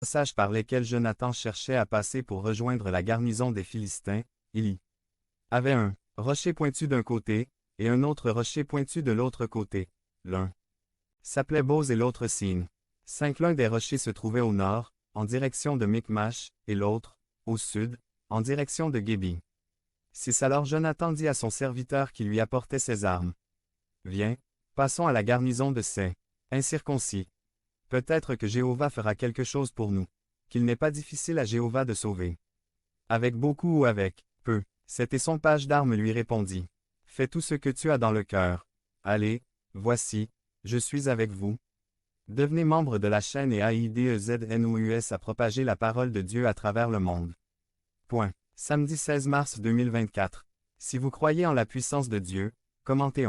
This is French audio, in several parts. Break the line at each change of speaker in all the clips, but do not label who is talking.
passages par lesquels Jonathan cherchait à passer pour rejoindre la garnison des Philistins, il y avait un rocher pointu d'un côté, et un autre rocher pointu de l'autre côté. L'un s'appelait Bose et l'autre Sin. L'un des rochers se trouvait au nord, en direction de Michmash, et l'autre, au sud, en direction de Gébi. Alors Jonathan dit à son serviteur qui lui apportait ses armes. Viens, passons à la garnison de ces incirconcis. Peut-être que Jéhovah fera quelque chose pour nous, qu'il n'est pas difficile à Jéhovah de sauver. Avec beaucoup ou avec peu, et son page d'armes lui répondit. Fais tout ce que tu as dans le cœur. Allez, voici, je suis avec vous. Devenez membre de la chaîne et aidez-nous à propager la parole de Dieu à travers le monde. Samedi 16 mars 2024. Si vous croyez en la puissance de Dieu, commentez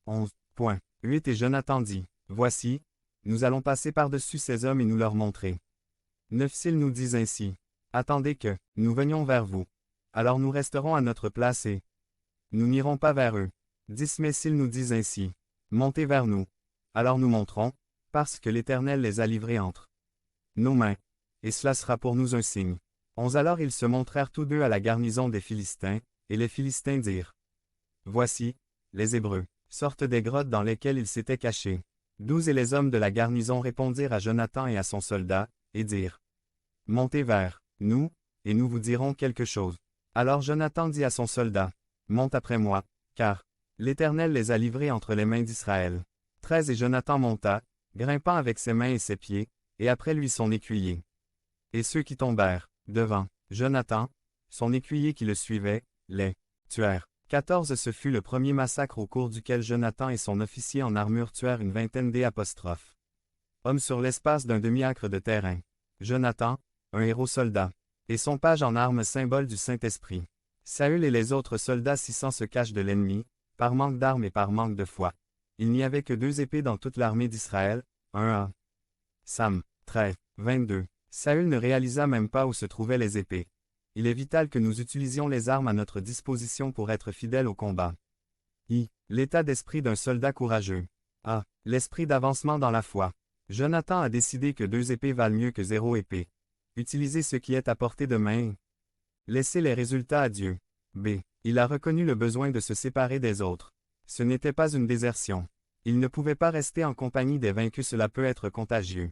11.8 Et Jonathan dit, voici, nous allons passer par-dessus ces hommes et nous leur montrer. 9 S'ils nous disent ainsi, attendez que nous venions vers vous. Alors nous resterons à notre place et nous n'irons pas vers eux. 10 Mais s'ils nous disent ainsi, montez vers nous. Alors nous monterons, parce que l'Éternel les a livrés entre nos mains. Et cela sera pour nous un signe. 11 Alors ils se montrèrent tous deux à la garnison des Philistins, et les Philistins dirent. Voici, les Hébreux sortent des grottes dans lesquelles ils s'étaient cachés. 12 Et les hommes de la garnison répondirent à Jonathan et à son soldat, et dirent. Montez vers nous, et nous vous dirons quelque chose. Alors Jonathan dit à son soldat, monte après moi, car l'Éternel les a livrés entre les mains d'Israël. 13 Et Jonathan monta, grimpant avec ses mains et ses pieds, et après lui son écuyer. Et ceux qui tombèrent, devant Jonathan, son écuyer qui le suivait, les tuèrent. 14 Ce fut le premier massacre au cours duquel Jonathan et son officier en armure tuèrent une vingtaine d'hommes sur l'espace d'un demi-acre de terrain. Jonathan, un héros soldat, et son page en armes symbole du Saint-Esprit. Saül et les autres soldats 600 se cachent de l'ennemi, par manque d'armes et par manque de foi. Il n'y avait que 2 épées dans toute l'armée d'Israël, 1 Sam 13, 22. Saül ne réalisa même pas où se trouvaient les épées. Il est vital que nous utilisions les armes à notre disposition pour être fidèles au combat. L'état d'esprit d'un soldat courageux. L'esprit d'avancement dans la foi. Jonathan a décidé que 2 épées valent mieux que 0 épée. Utilisez ce qui est à portée de main. Laissez les résultats à Dieu. Il a reconnu le besoin de se séparer des autres. Ce n'était pas une désertion. Il ne pouvait pas rester en compagnie des vaincus, cela peut être contagieux.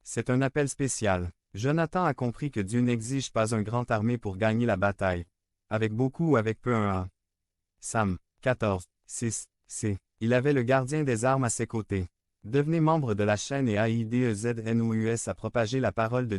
C'est un appel spécial. Jonathan a compris que Dieu n'exige pas une grande armée pour gagner la bataille. Avec beaucoup ou avec peu. Sam 14, 6, C. Il avait le gardien des armes à ses côtés. Devenez membre de la chaîne et aidez-nous à propager la parole de